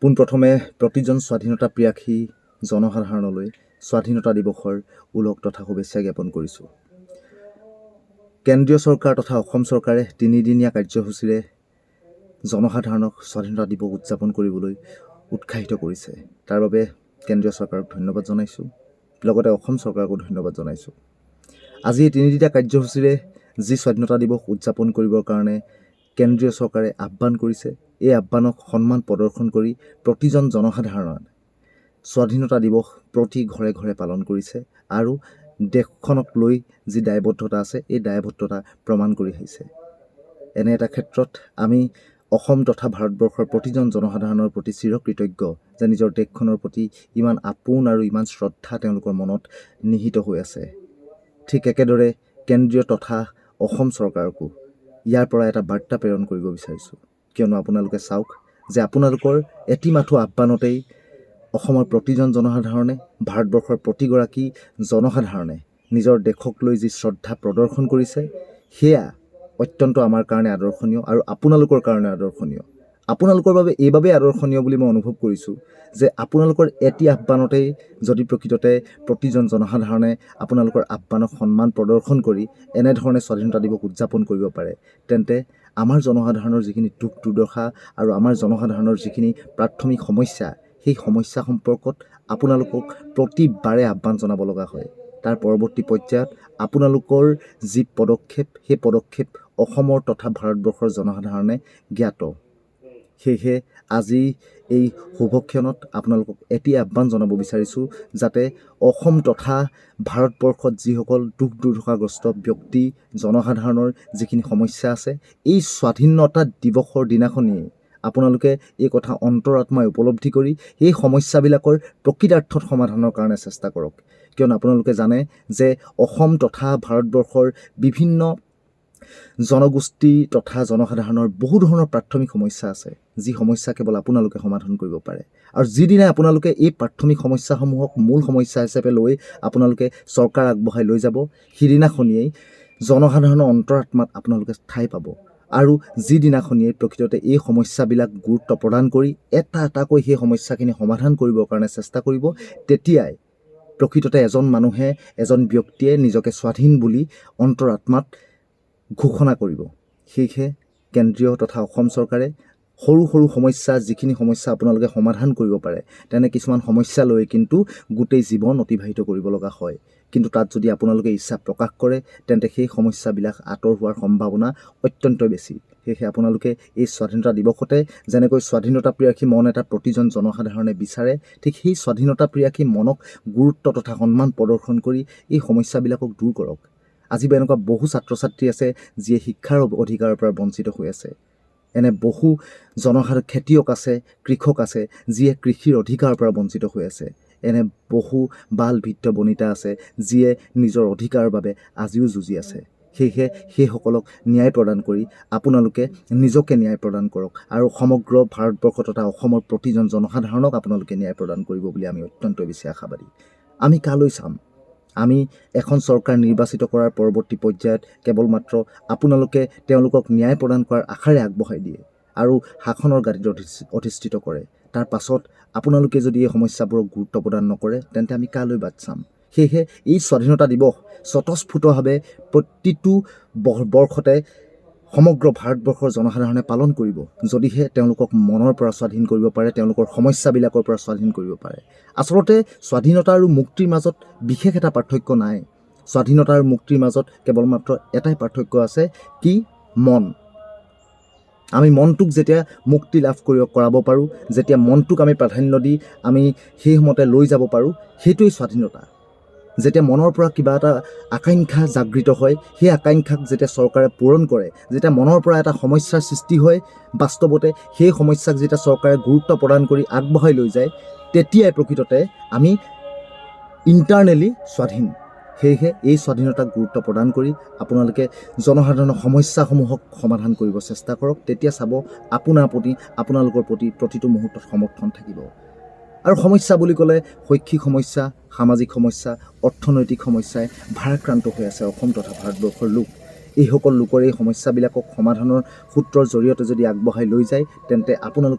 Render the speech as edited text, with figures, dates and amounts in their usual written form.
পোনপ্ৰথমে প্ৰতিজন স্বাধীনতা প্ৰিয়াসী জনসাধাৰণলৈ স্বাধীনতা দিৱসৰ ওলগ তথা শুভেচ্ছা জ্ঞাপন কৰিছোঁ। কেন্দ্ৰীয় চৰকাৰ তথা অসম চৰকাৰে 3 দিনীয়া কাৰ্যসূচীৰে জনসাধাৰণক স্বাধীনতা দিৱস উদযাপন কৰিবলৈ উৎসাহিত কৰিছে। তাৰ বাবে কেন্দ্ৰীয় চৰকাৰক ধন্যবাদ জনাইছোঁ, লগতে অসম চৰকাৰকো ধন্যবাদ জনাইছোঁ। আজি এই 3 দিনীয়া কাৰ্যসূচীৰে যি স্বাধীনতা দিৱস উদযাপন কৰিবৰ কাৰণে কেন্দ্ৰীয় চৰকাৰে আহ্বান কৰিছে, এই আহ্বানক সন্মান প্ৰদৰ্শন কৰি প্ৰতিজন জনসাধাৰণে স্বাধীনতা দিৱস প্ৰতি ঘৰে ঘৰে পালন কৰিছে আৰু দেশখনক লৈ যি দায়বদ্ধতা আছে এই দায়বদ্ধতা প্ৰমাণ কৰি আহিছে। এনে এটা ক্ষেত্ৰত আমি অসম তথা ভাৰতবৰ্ষৰ প্ৰতিজন জনসাধাৰণৰ প্ৰতি চিৰকৃতজ্ঞ যে নিজৰ দেশখনৰ প্ৰতি ইমান আপোন আৰু ইমান শ্ৰদ্ধা তেওঁলোকৰ মনত নিহিত হৈ আছে। ঠিক একেদৰে কেন্দ্ৰীয় তথা অসম চৰকাৰকো ইয়াৰ পৰা এটা বাৰ্তা প্ৰেৰণ কৰিব বিচাৰিছোঁ, কিয়নো আপোনালোকে চাওক যে আপোনালোকৰ এটিমাথো আহ্বানতেই অসমৰ প্ৰতিজন জনসাধাৰণে, ভাৰতবৰ্ষৰ প্ৰতিগৰাকী জনসাধাৰণে নিজৰ দেশক লৈ যি শ্ৰদ্ধা প্ৰদৰ্শন কৰিছে, সেয়া অত্যন্ত আমাৰ কাৰণে আদৰ্শনীয় আৰু আপোনালোকৰ কাৰণে আদৰ্শনীয়। আপোনালোকৰ বাবে এইবাবেই আদৰ্শনীয় বুলি মই অনুভৱ কৰিছোঁ যে আপোনালোকৰ এটি আহ্বানতেই যদি প্ৰকৃততে প্ৰতিজন জনসাধাৰণে আপোনালোকৰ আহ্বানক সন্মান প্ৰদৰ্শন কৰি এনেধৰণে স্বাধীনতা দিৱস উদযাপন কৰিব পাৰে, তেন্তে আমাৰ জনসাধাৰণৰ যিখিনি দুখ দুৰ্দশা আৰু আমাৰ জনসাধাৰণৰ যিখিনি প্ৰাথমিক সমস্যা, সেই সমস্যা সম্পৰ্কত আপোনালোকক প্ৰতিবাৰে আহ্বান জনাব লগা হয়। তাৰ পৰৱৰ্তী পৰ্যায়ত আপোনালোকৰ যি পদক্ষেপ, সেই পদক্ষেপ অসমৰ তথা ভাৰতবৰ্ষৰ জনসাধাৰণে জ্ঞাত। সেয়েহে আজি এই শুভক্ষণত আপোনালোকক এটি আহ্বান জনাব বিচাৰিছোঁ যাতে অসম তথা ভাৰতবৰ্ষত যিসকল দুখ দুৰ্দশাগ্ৰস্ত ব্যক্তি, জনসাধাৰণৰ যিখিনি সমস্যা আছে, এই স্বাধীনতা দিৱসৰ দিনাখনেই আপোনালোকে এই কথা অন্তৰাত্মাই উপলব্ধি কৰি এই সমস্যাবিলাকৰ প্ৰকৃতাৰ্থত সমাধানৰ কাৰণে চেষ্টা কৰক। কিয়নো আপোনালোকে জানে যে অসম তথা ভাৰতবৰ্ষৰ বিভিন্ন জনগোষ্ঠী তথা জনসাধাৰণৰ বহু ধৰণৰ প্ৰাথমিক সমস্যা আছে, যি সমস্যা কেৱল আপোনালোকে সমাধান কৰিব পাৰে। আৰু যিদিনা আপোনালোকে এই প্ৰাথমিক সমস্যাসমূহক মূল সমস্যা হিচাপে লৈ আপোনালোকে চৰকাৰ আগবঢ়াই লৈ যাব, সিদিনাখনিয়েই জনসাধাৰণৰ অন্তৰাত্মাত আপোনালোকে ঠাই পাব। আৰু যিদিনাখনিয়ে প্ৰকৃততে এই সমস্যাবিলাক গুৰুত্ব প্ৰদান কৰি এটা এটাকৈ সেই সমস্যাখিনি সমাধান কৰিবৰ কাৰণে চেষ্টা কৰিব, তেতিয়াই প্ৰকৃততে এজন মানুহে, এজন ব্যক্তিয়ে নিজকে স্বাধীন বুলি অন্তৰাত্মাত ঘোষণা কৰিব। সেয়েহে কেন্দ্ৰীয় তথা অসম চৰকাৰে সৰু সৰু সমস্যা, যিখিনি সমস্যা আপোনালোকে সমাধান কৰিব পাৰে, তেনে কিছুমান সমস্যা লৈ কিন্তু গোটেই জীৱন অতিবাহিত কৰিব লগা হয়। কিন্তু তাত যদি আপোনালোকে ইচ্ছা প্ৰকাশ কৰে, তেন্তে সেই সমস্যাবিলাক আঁতৰ হোৱাৰ সম্ভাৱনা অত্যন্ত বেছি। সেয়েহে আপোনালোকে এই স্বাধীনতা দিৱসতে যেনেকৈ স্বাধীনতা প্ৰিয়াসী মন এটা প্ৰতিজন জনসাধাৰণে বিচাৰে, ঠিক সেই স্বাধীনতা প্ৰিয়াসী মনক গুৰুত্ব তথা সন্মান প্ৰদৰ্শন কৰি এই সমস্যাবিলাকক দূৰ কৰক। আজি এনেকুৱা বহু ছাত্ৰ ছাত্ৰী আছে যিয়ে শিক্ষাৰ অধিকাৰৰ পৰা বঞ্চিত হৈ আছে। এনে বহু খেতিয়ক আছে, কৃষক আছে, যিয়ে কৃষিৰ অধিকাৰৰ পৰা বঞ্চিত হৈ আছে। এনে বহু বাল বৃদ্ধ বনিতা আছে যিয়ে নিজৰ অধিকাৰৰ বাবে আজিও যুঁজি আছে। সেয়েহে সেইসকলক ন্যায় প্ৰদান কৰি আপোনালোকে নিজকে ন্যায় প্ৰদান কৰক আৰু সমগ্ৰ ভাৰতবৰ্ষ তথা অসমৰ প্ৰতিজন জনসাধাৰণক আপোনালোকে ন্যায় প্ৰদান কৰিব বুলি আমি অত্যন্ত বেছি আশাবাদী। আমি কালৈ চাম? আমি এখন চৰকাৰ নিৰ্বাচিত কৰাৰ পৰৱৰ্তী পৰ্যায়ত কেৱল মাত্ৰ আপোনালোকে তেওঁলোকক ন্যায় প্ৰদান কৰাৰ আশাৰে আগবঢ়াই দিয়ে আৰু শাসনৰ গাদীত অধিষ্ঠিত কৰে। তাৰ পাছত আপোনালোকে যদি এই সমস্যাবোৰক গুৰুত্ব প্ৰদান নকৰে, তেন্তে আমি কালৈ বাট চাম? সেয়েহে এই স্বাধীনতা দিৱস স্বতঃস্ফূৰ্তভাৱে প্ৰতিটো বৰ্ষতে সমগ্ৰ ভাৰতবৰ্ষৰ জনসাধাৰণে পালন কৰিব, যদিহে তেওঁলোকক মনৰ পৰা স্বাধীন কৰিব পাৰে, তেওঁলোকৰ সমস্যাবিলাকৰ পৰা স্বাধীন কৰিব পাৰে। আচলতে স্বাধীনতা আৰু মুক্তিৰ মাজত বিশেষ এটা পাৰ্থক্য নাই। স্বাধীনতা আৰু মুক্তিৰ মাজত কেৱল মাত্ৰ এটাই পাৰ্থক্য আছে, কি? মন। আমি মনটোক যেতিয়া মুক্তি লাভ কৰাব পাৰোঁ, যেতিয়া মনটোক আমি প্ৰাধান্য দি আমি সেইমতে লৈ যাব পাৰোঁ, সেইটোৱেই স্বাধীনতা। যেতিয়া মনৰ পৰা কিবা এটা আকাংক্ষা জাগৃত হয়, সেই আকাংক্ষাক যেতিয়া চৰকাৰে পূৰণ কৰে, যেতিয়া মনৰ পৰা এটা সমস্যাৰ সৃষ্টি হয়, বাস্তৱতে সেই সমস্যাক যেতিয়া চৰকাৰে গুৰুত্ব প্ৰদান কৰি আগবঢ়াই লৈ যায়, তেতিয়াই প্ৰকৃততে আমি ইণ্টাৰনেলি স্বাধীন। সেয়েহে এই স্বাধীনতাক গুৰুত্ব প্ৰদান কৰি আপোনালোকে জনসাধাৰণৰ সমস্যাসমূহক সমাধান কৰিব চেষ্টা কৰক। তেতিয়া চাব আপোনালোকৰ প্ৰতি প্ৰতিটো মুহূৰ্তত সমৰ্থন থাকিব। আৰু সমস্যা বুলি ক'লে শৈক্ষিক সমস্যা, সামাজিক সমস্যা, অৰ্থনৈতিক সমস্যাই ভাৰাক্ৰান্ত হৈ আছে অসম তথা ভাৰতবৰ্ষৰ লোক। এইসকল লোকৰ এই সমস্যাবিলাকক সমাধানৰ সূত্ৰৰ জৰিয়তে যদি আগবঢ়াই লৈ যায়, তেন্তে আপোনালোকৰ